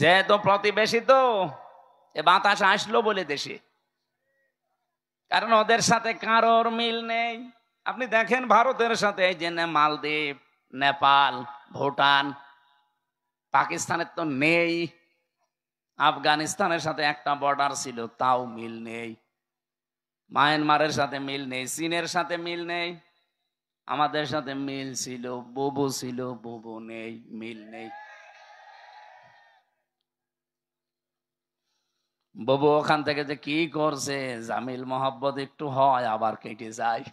যেহেতু প্রতিবেশী তো এ বাতাস আসলো বলে দেশে, কারণ ওদের সাথে কারোর মিল নেই। আপনি দেখেন ভারতের সাথে এই যে মালদ্বীপ, নেপাল, ভুটান, পাকিস্তানের তো নেই। আফগানিস্তানের সাথে একটা বর্ডার ছিল, তাও মিল নেই। মায়ানমারের সাথে মিল নেই, চীনের সাথে মিল নেই। আমাদের সাথে মিল ছিল, বুবু ছিল, বুবু নেই, মিল নেই। বুবু ওখান থেকে যে কি করছে, জামিল মহব্বত একটু হয় আবার কেটে যায়।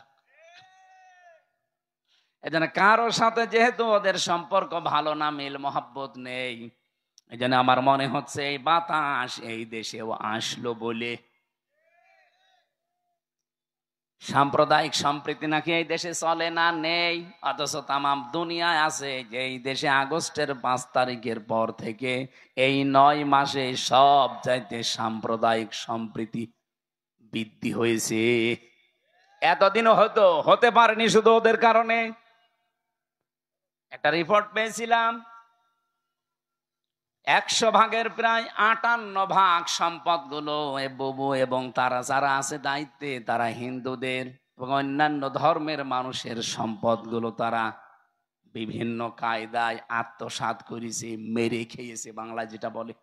এজন্য কারোর সাথে যেহেতু ওদের সম্পর্ক ভালো না, মিল মহব্বত নেই, এই জন্য আমার মনে হচ্ছে এই বাতাস এই দেশেও আসলো বলে। সাম্প্রদায়িক সম্প্রীতি নাকি এই দেশে চলে না, নেই। অথচ তামাম দুনিয়ায় আছে যে এই দেশে আগস্টের 5 তারিখের পর থেকে এই 9 মাসে সব চাইতে সাম্প্রদায়িক সম্প্রীতি বৃদ্ধি হয়েছে। এতদিনও হতে পারেনি শুধু ওদের কারণে। একটা রিপোর্ট পেয়েছিলাম, 100 ভাগের প্রায় 58 ভাগ সম্পদগুলো বুবু এবং তারা যারা আছে দায়িত্বে, তারা হিন্দুদের এবং অন্যান্য ধর্মের মানুষের সম্পদগুলো তারা বিভিন্ন কায়দায় আত্মসাৎ করেছে, মেরে খেয়েছে, বাংলা যেটা বলে।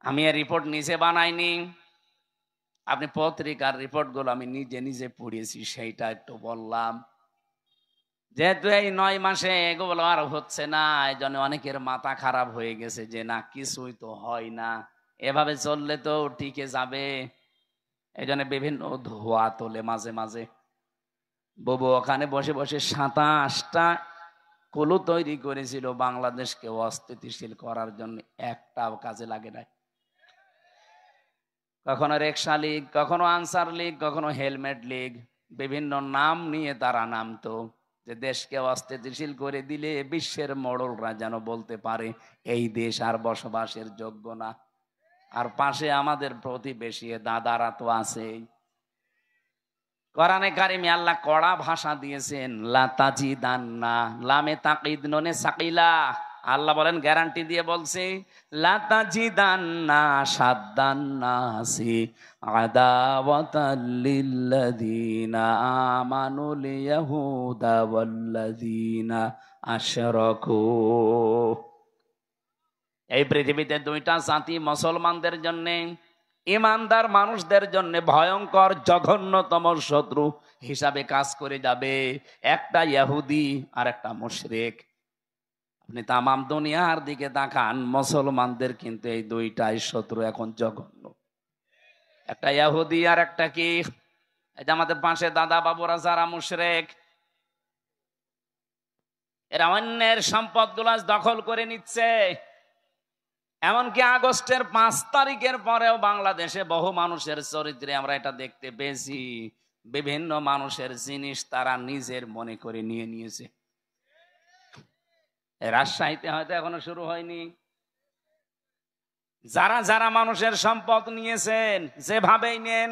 আমি এই রিপোর্ট নিজে বানাইনি, আপনি পত্রিকার রিপোর্টগুলো আমি নিজে নিজে পড়িয়েছি, সেইটা একটু বললাম। যেহেতু এই 9 মাসে এগুলো আর হচ্ছে না, এই জন্য অনেকের মাথা খারাপ হয়ে গেছে যে না, কিছুই তো হয় না, এভাবে চললে তো টিকে যাবে। এই জন্য বিভিন্ন ধোয়া তোলে মাঝে মাঝে। বুবু ওখানে বসে বসে 27টা কুলু তৈরি করেছিল বাংলাদেশকে অস্থিতিশীল করার জন্য, একটাও কাজে লাগে নাই। কখনো রিকশা লীগ, কখনো আনসার লীগ, কখনো হেলমেট লীগ, বিভিন্ন নাম নিয়ে তারা নামতো, যে দেশকে অস্থিতিশীল করে দিলে বিশ্বের মোড়লরা যেন বলতে পারে এই দেশ আর বসবাসের যোগ্য না। আর পাশে আমাদের প্রতিবেশী দাদারা তো আছেই। কোরআনে কারিমে আল্লাহ কড়া ভাষা দিয়েছেন, লা তাজিদান্না, লামে তাকিদ নুনে সাকিলা। আল্লাহ বলেন, গ্যারান্টি দিয়ে বলছে, লা তাজিদান্না সাদ্দান্নাসি আদাওয়াতাল লিল্লাযিনা আমানুল ইয়াহুদা ওয়াল্লাযিনা আশরাকু। এই পৃথিবীতে 2টা জাতি মুসলমানদের জন্য, ইমানদার মানুষদের জন্য ভয়ঙ্কর জঘন্যতম শত্রু হিসাবে কাজ করে যাবে। একটা ইহুদি আর একটা মুশরিক। আপনি তামাম দুনিয়ার দিকে তাকান, মুসলমানদের কিন্তু এই 2টাই শত্রু এখন জঘন্য। একটা ইহুদি আর একটা কি, এই যে আমাদের পাশে দাদা বাবুরা যারা মুশরিক, এরা অন্যের সম্পদগুলো দখল করে নিচ্ছে। এমনকি আগস্টের 5 তারিখের পরেও বাংলাদেশে বহু মানুষের চরিত্রে আমরা এটা দেখতে পেয়েছি, বিভিন্ন মানুষের জিনিস তারা নিজের মনে করে নিয়ে নিয়েছে। রাজশাহীতে হয়তো এখনো শুরু হয়নি। যারা যারা মানুষের সম্পদ নিয়েছেন, যেভাবেই নেন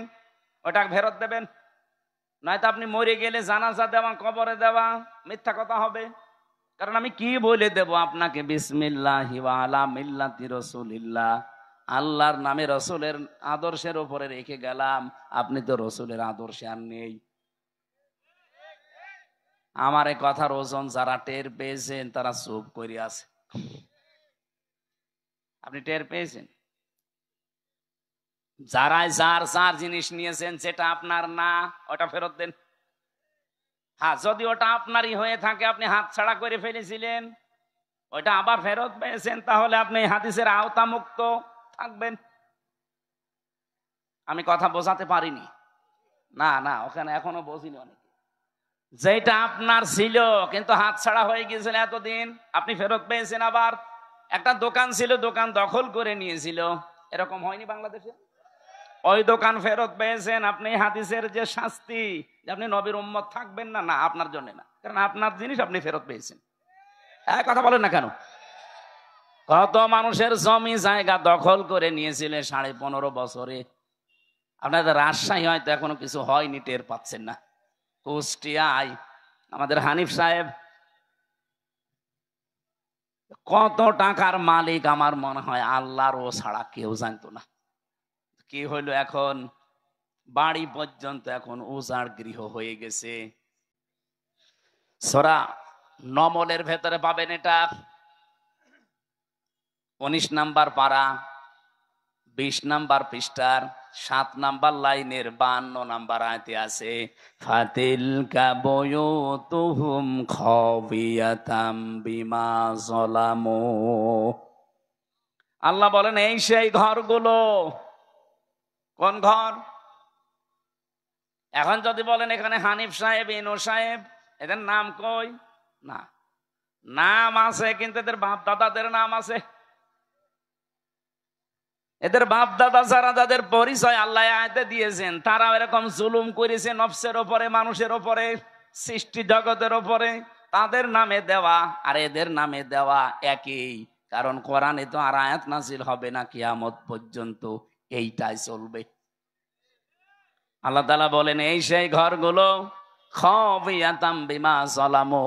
ওটা ফেরত দেবেন, নয়তো আপনি মরে গেলে জানাজা দেওয়া, কবরে দেওয়া মিথ্যা কথা হবে। কারণ আমি কি বলে দেব আপনাকে, বিসমিল্লাহি ওয়া আলা মিল্লাতি রাসূলিল্লাহ, আল্লাহর নামে রসুলের আদর্শের উপরে রেখে গেলাম, আপনি তো রসুলের আদর্শে আর নেই। আমার এই কথার ওজন যারা টের পেয়েছেন তারা চুপ করে আছে। আপনি টের পেয়েছেন? যারা যার যার জিনিস নিয়েছেন, যেটা আপনার না ওটা ফেরত দেন। হ্যাঁ, যদি ওটা আপনারই হয়ে থাকে, আপনি হাত ছাড়া করে ফেলেছিলেন, ওইটা আবার ফেরত পেয়েছেন, তাহলে আপনি হাদিসের আওতামুক্ত থাকবেন। আমি কথা বোঝাতে পারিনি? না না, ওখানে এখনো বুঝিনি অনেকে। যেটা আপনার ছিল কিন্তু হাত ছাড়া হয়ে গিয়েছিল এতদিন, আপনি ফেরত পেয়েছেন। আবার একটা দোকান ছিল, দোকান দখল করে নিয়েছিল, এরকম হয়নি বাংলাদেশে? ওই দোকান ফেরত পেয়েছেন, আপনি হাদিসের যে শাস্তি, যে আপনি নবীর উম্মত থাকবেন না, না আপনার জন্য না, কারণ আপনার জিনিস আপনি ফেরত পেয়েছেন। কথা বলেন না কেন? কত মানুষের জমি জায়গা দখল করে নিয়েছিলেন 15.5 বছরে। আপনাদের রাজশাহী হয়তো এখনো কিছু হয়নি, টের পাচ্ছেন না। কুষ্টিয়ায় আমাদের হানিফ সাহেব কত টাকার মালিক আমার মনে হয় আল্লাহর ও ছাড়া কেউ জানতো না। কি হইলো এখন, বাড়ি পর্যন্ত এখন উজাড় গৃহ হয়ে গেছে। সূরা নমলের ভেতরে পাবেন এটা, 19 নাম্বার পারা, 20 নাম্বার পৃষ্ঠার 7 নাম্বার লাইনের 52 নাম্বার আয়াতে আছে, ফাতিলকা বুয়ুতুহুম খাবিয়াতাম বিমা যালামু। আল্লাহ বলেন এই সেই ঘরগুলো। কোন ঘর? এখন যদি বলেন এখানে হানিফ সাহেব, ইনু সাহেব, এদের নাম কই? না, নাম আছে কিন্তু এদের বাপ দাদাদের নাম আছে। এদের বাপ দাদা যারা, যাদের পরিচয় আল্লাহ আয়াতে দিয়েছেন, তারা এরকম জুলুম করেছে নফসের ওপরে, মানুষের ওপরে, সৃষ্টি জগতের ওপরে, তাদের নামে দেওয়া আর এদের নামে দেওয়া একই। কারণ কোরআনে তো আর আয়াত নাজিল হবে না কিয়ামত পর্যন্ত, এইটাই চলবে। আল্লাহ তাআলা বলেন এই সেই ঘরগুলো, খাবিয়াতাম বিমা যালামু।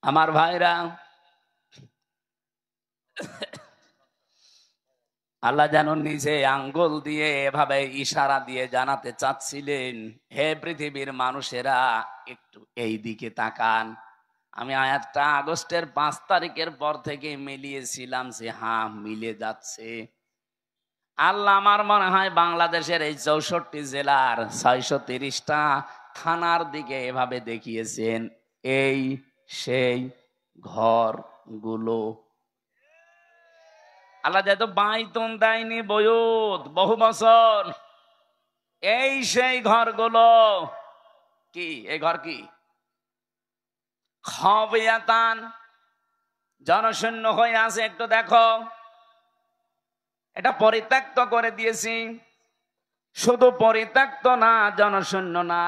আমার ভাইরা, আল্লাহ যেন নিজে আঙ্গুল দিয়ে এভাবে ইশারা দিয়ে জানাতে চাচ্ছিলেন, হে পৃথিবীর মানুষেরা একটু এই দিকে তাকান। আমি আয়াতটা আগস্টের 5 তারিখের পর থেকে মিলিয়েছিলাম যে হ্যাঁ মিলে যাচ্ছে। আল্লাহ আমার মনে হয় বাংলাদেশের এই 64 জেলার 630টা থানার দিকে এভাবে দেখিয়েছেন, এই সেই ঘরগুলো। আল্লাহ যেহেতু বাইতুন দেয়নি বয়ুত বহু বছর, এই সেই ঘরগুলো। কি এই ঘর? কি খাবিয়াতান, জনশূন্য হয়ে আছে। একটু দেখো, এটা পরিত্যক্ত করে দিয়েছি। শুধু পরিত্যক্ত না, জনশূন্য না,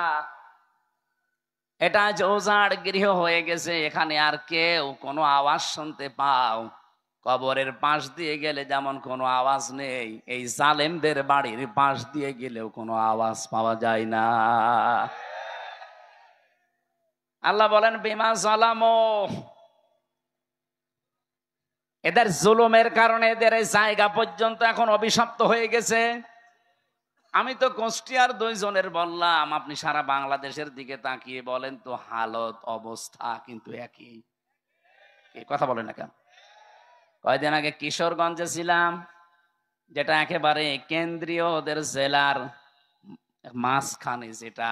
এটা আজ উজাড় গৃহ হয়ে গেছে। এখানে আর কেউ কোনো আওয়াজ শুনতে পাও? কবরের পাশ দিয়ে গেলে যেমন কোনো আওয়াজ নেই, এই জালেমদের বাড়ির পাশ দিয়ে গেলেও কোনো আওয়াজ পাওয়া যায় না। আল্লাহ বলেন বিমা যালামু, এদের জুলুমের কারণে এদের এই জায়গা পর্যন্ত এখন অভিশপ্ত হয়ে গেছে। আমি তো কুষ্টিয়ার 2 জনের বললাম, আপনি সারা বাংলাদেশের দিকে তাকিয়ে বলেন তো, হালত অবস্থা কিন্তু একই। এই কথা বলেন না কেন? কয়দিন আগে কিশোরগঞ্জে ছিলাম, যেটা একেবারে কেন্দ্রীয় ওদের জেলার মাঝখানে, যেটা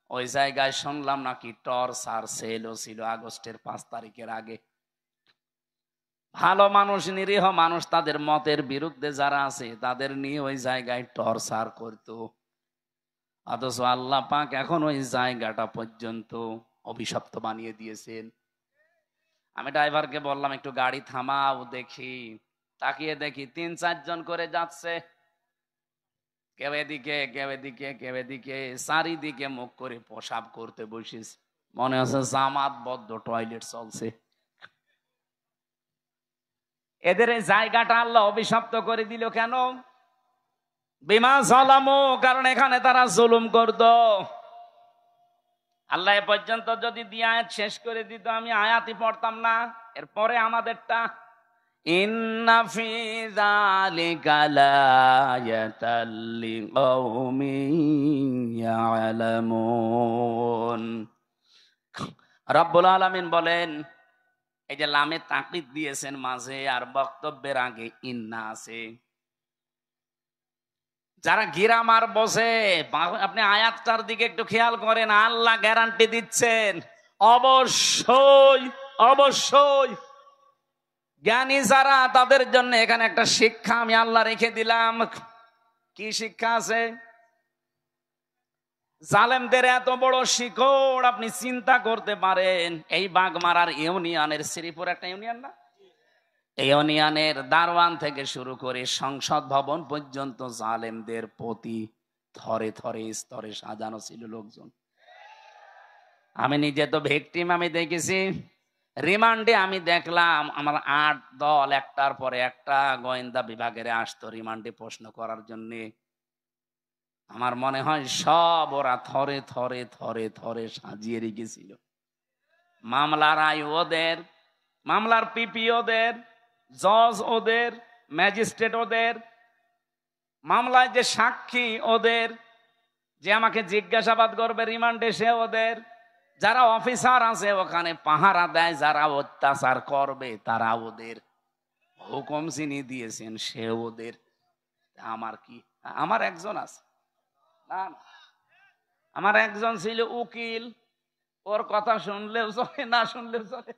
ওই জায়গায় শুনলাম নাকি টর্চার সেলও ছিল আগস্টের 5 তারিখের আগে। ভালো মানুষ, নিরীহ মানুষ, তাদের মতের বিরুদ্ধে যারা আছে তাদের নিয়ে ওই জায়গায় টর্চার করতো। অথচ আল্লাহ পাক এখন ওই জায়গাটা পর্যন্ত অভিশপ্ত বানিয়ে দিয়েছেন। আমি ড্রাইভারকে বললাম একটু গাড়ি থামাও দেখি। তাকিয়ে দেখি 3-4 জন করে যাচ্ছে, কেউ এদিকে কেউ এদিকে কেউ এদিকে, চারিদিকে মুখ করে পেশাব করতে বসিস। মনে হচ্ছে জামাতবদ্ধ টয়লেট চলছে। এদের এই জায়গাটা আল্লাহ অভিশপ্ত করে দিল কেন? বিমা যালামু, কারণ এখানে তারা জুলুম করত। আল্লাহ এ পর্যন্ত যদি দিয়ে আয়াত শেষ করে দিত, আমি আয়াতই পড়তাম না। এরপরে আমাদেরটা, ইন্না ফি যালিকা লায়াতাল লিকাউমিন ইয়ালামুন। রব্বুল আলামিন বলেন, এই যে লামে তাকিদ দিয়েছেন মাঝে আর বক্তব্যের আগে ইন্না আছে। যারা গিরামার বসে, আপনি আয়াতটার দিকে একটু খেয়াল করেন, আল্লাহ গ্যারান্টি দিচ্ছেন অবশ্যই অবশ্যই জ্ঞানী যারা, তাদের জন্য এখানে একটা শিক্ষা আমি আল্লাহ রেখে দিলাম। কি শিক্ষা আছে? জালেমদের এত বড় শিকড় আপনি চিন্তা করতে পারেন? এই বাগমারার ইউনিয়নের, শ্রীপুর একটা ইউনিয়ন না, এই ইউনিয়নের দারওয়ান থেকে শুরু করে সংসদ ভবন পর্যন্ত জালেমদের প্রতি থরে থরে স্তরে সাজানো ছিল লোকজন। আমি নিজে তো ভিকটিম, আমি দেখেছি। রিমান্ডে আমি দেখলাম আমার 8 দল একটার পরে একটা গোয়েন্দা বিভাগের আসতো রিমান্ডে প্রশ্ন করার জন্য। আমার মনে হয় সব ওরা থরে থরে থরে থরে সাজিয়ে রেখেছিল। মামলার আই ওদের, মামলার পিপি ওদের, জজ ওদের, ম্যাজিস্ট্রেট ওদের, মামলায় যে সাক্ষী ওদের, যে আমাকে জিজ্ঞাসাবাদ করবে রিমান্ডে সে ওদের, যারা অফিসার আছে ওখানে পাহারা দেয় যারা অত্যাচার করবে তারা ওদের, হুকুম যিনি দিয়েছেন সে ওদের। আমার কি, আমার একজন আছে, না না, আমার একজন ছিল উকিল, ওর কথা শুনলেও চলে না শুনলেও চলে।